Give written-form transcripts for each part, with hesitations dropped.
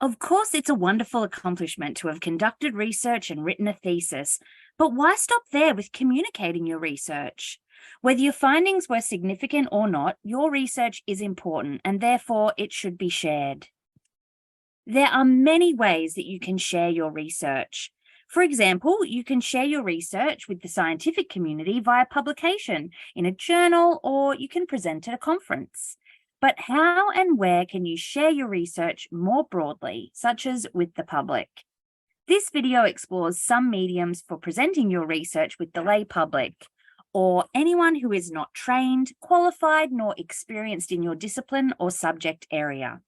Of course, it's a wonderful accomplishment to have conducted research and written a thesis, but why stop there with communicating your research? Whether your findings were significant or not, your research is important and therefore it should be shared. There are many ways that you can share your research. For example, you can share your research with the scientific community via publication in a journal, or you can present at a conference. But how and where can you share your research more broadly, such as with the public? This video explores some mediums for presenting your research with the lay public, or anyone who is not trained, qualified, nor experienced in your discipline or subject area.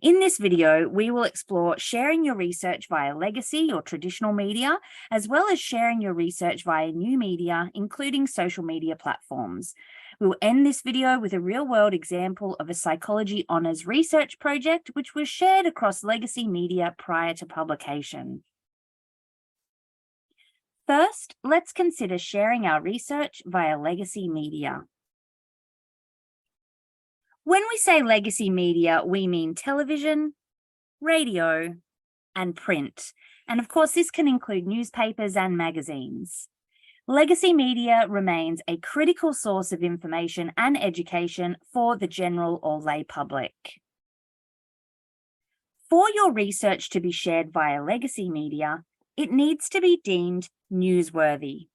In this video, we will explore sharing your research via legacy or traditional media, as well as sharing your research via new media, including social media platforms. We will end this video with a real-world example of a psychology honours research project, which was shared across legacy media prior to publication. First, let's consider sharing our research via legacy media. When we say legacy media, we mean television, radio, and print. And of course, this can include newspapers and magazines. Legacy media remains a critical source of information and education for the general or lay public. For your research to be shared via legacy media, it needs to be deemed newsworthy.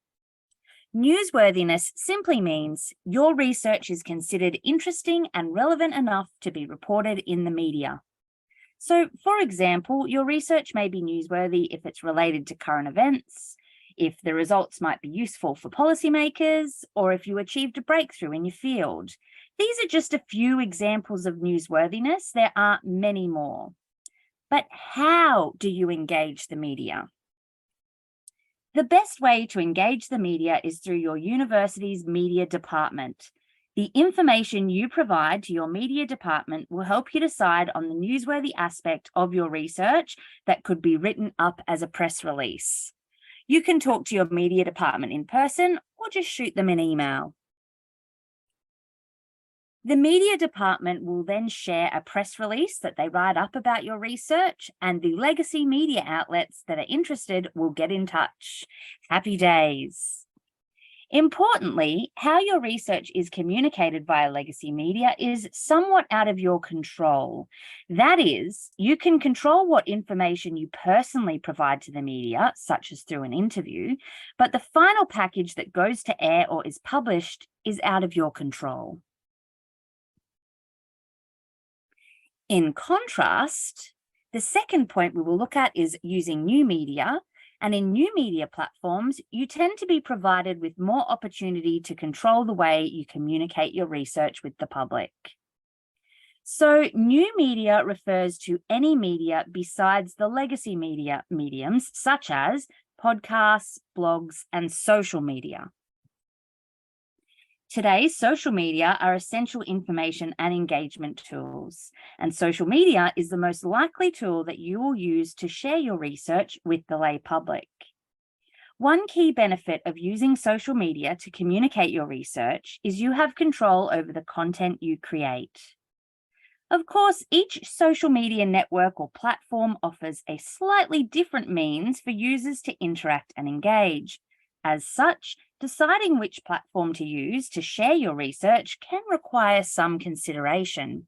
Newsworthiness simply means your research is considered interesting and relevant enough to be reported in the media. So, for example, your research may be newsworthy if it's related to current events, if the results might be useful for policymakers, or if you achieved a breakthrough in your field. These are just a few examples of newsworthiness. There are many more. But how do you engage the media? The best way to engage the media is through your university's media department. The information you provide to your media department will help you decide on the newsworthy aspect of your research that could be written up as a press release. You can talk to your media department in person or just shoot them an email. The media department will then share a press release that they write up about your research, and the legacy media outlets that are interested will get in touch. Happy days. Importantly, how your research is communicated via legacy media is somewhat out of your control. That is, you can control what information you personally provide to the media, such as through an interview, but the final package that goes to air or is published is out of your control. In contrast, the second point we will look at is using new media. And in new media platforms, you tend to be provided with more opportunity to control the way you communicate your research with the public. So new media refers to any media besides the legacy media mediums, such as podcasts, blogs, and social media. Today, social media are essential information and engagement tools, and social media is the most likely tool that you will use to share your research with the lay public. One key benefit of using social media to communicate your research is you have control over the content you create. Of course, each social media network or platform offers a slightly different means for users to interact and engage. As such, deciding which platform to use to share your research can require some consideration.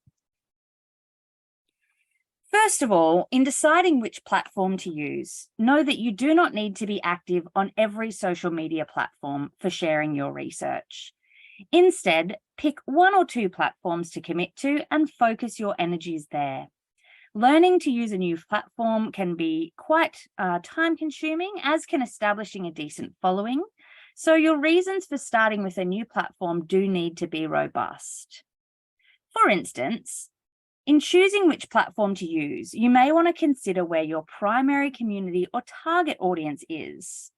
First of all, in deciding which platform to use, know that you do not need to be active on every social media platform for sharing your research. Instead, pick one or two platforms to commit to and focus your energies there. Learning to use a new platform can be quite time-consuming, as can establishing a decent following. So your reasons for starting with a new platform do need to be robust. For instance, in choosing which platform to use, you may want to consider where your primary community or target audience is.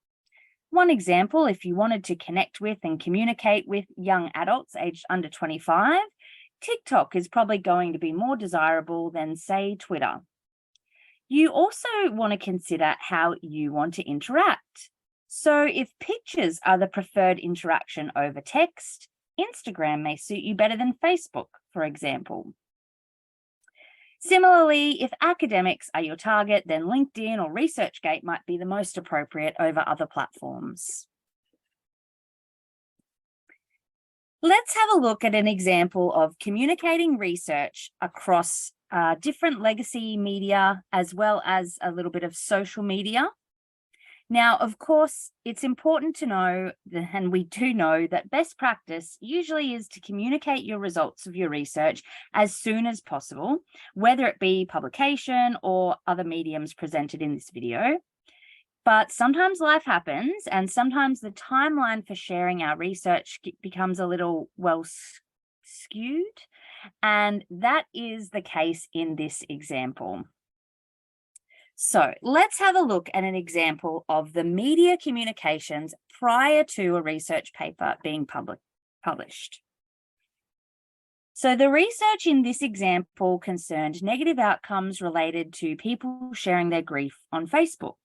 One example, if you wanted to connect with and communicate with young adults aged under 25, TikTok is probably going to be more desirable than, say, Twitter. You also want to consider how you want to interact. So if pictures are the preferred interaction over text, Instagram may suit you better than Facebook, for example. Similarly, if academics are your target, then LinkedIn or ResearchGate might be the most appropriate over other platforms. Let's have a look at an example of communicating research across different legacy media, as well as a little bit of social media. Now, of course, it's important to know, and we do know, that best practice usually is to communicate your results of your research as soon as possible, whether it be publication or other mediums presented in this video. But sometimes life happens, and sometimes the timeline for sharing our research becomes a little, well, skewed. And that is the case in this example. So let's have a look at an example of the media communications prior to a research paper being published. So the research in this example concerned negative outcomes related to people sharing their grief on Facebook.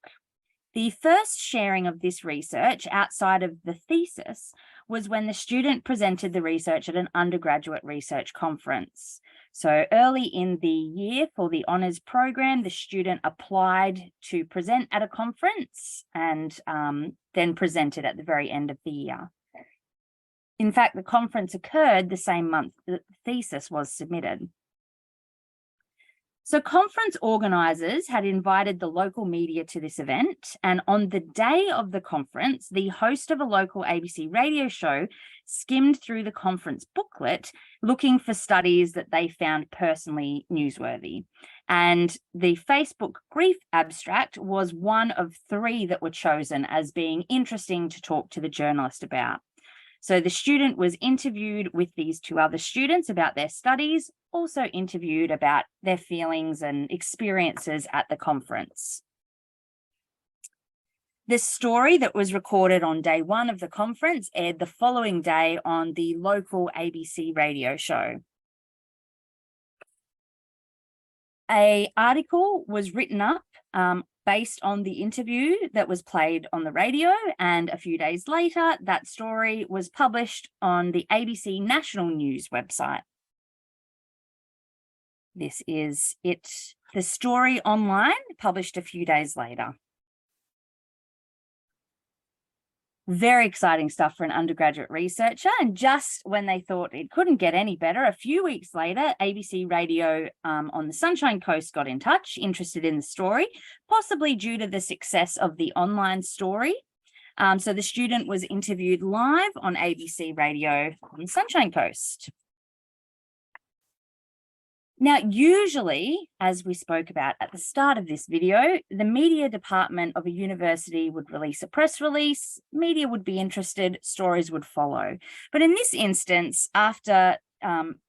The first sharing of this research outside of the thesis was when the student presented the research at an undergraduate research conference. So early in the year for the honours program, the student applied to present at a conference and then presented at the very end of the year. In fact, the conference occurred the same month that the thesis was submitted. So conference organisers had invited the local media to this event, and on the day of the conference, the host of a local ABC radio show skimmed through the conference booklet looking for studies that they found personally newsworthy. And the Facebook grief abstract was one of 3 that were chosen as being interesting to talk to the journalist about. So the student was interviewed with these 2 other students about their studies, also interviewed about their feelings and experiences at the conference. The story that was recorded on day 1 of the conference aired the following day on the local ABC radio show. An article was written up based on the interview that was played on the radio, and a few days later, that story was published on the ABC National News website. This is it, the story online, published a few days later. Very exciting stuff for an undergraduate researcher. And just when they thought it couldn't get any better, a few weeks later, ABC Radio on the Sunshine Coast got in touch, interested in the story, possibly due to the success of the online story. So the student was interviewed live on ABC Radio on the Sunshine Coast. Now, usually, as we spoke about at the start of this video, the media department of a university would release a press release, media would be interested, stories would follow. But in this instance, after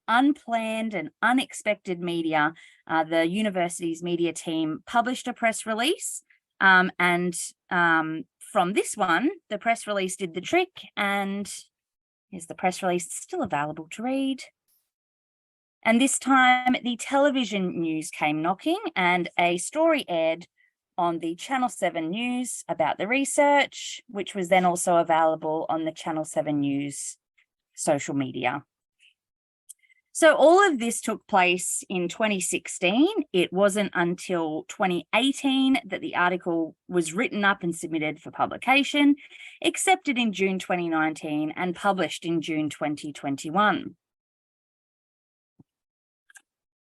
unplanned and unexpected media, the university's media team published a press release, and from this one, the press release did the trick, and here's the press release, still available to read. And this time, the television news came knocking, and a story aired on the Channel 7 News about the research, which was then also available on the Channel 7 News social media. So all of this took place in 2016. It wasn't until 2018 that the article was written up and submitted for publication, accepted in June 2019, and published in June 2021.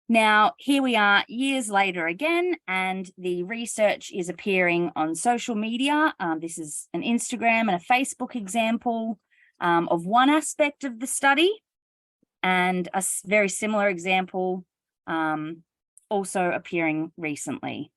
Now, here we are years later again, and the research is appearing on social media. This is an Instagram and a Facebook example of one aspect of the study, and a very similar example also appearing recently.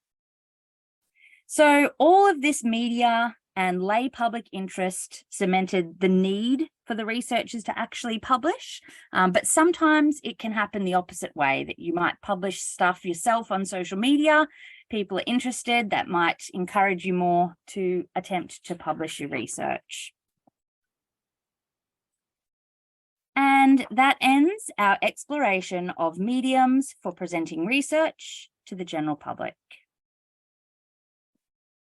So all of this media and lay public interest cemented the need for the researchers to actually publish. But sometimes it can happen the opposite way, that you might publish stuff yourself on social media, people are interested, that might encourage you more to attempt to publish your research. And that ends our exploration of mediums for presenting research to the general public.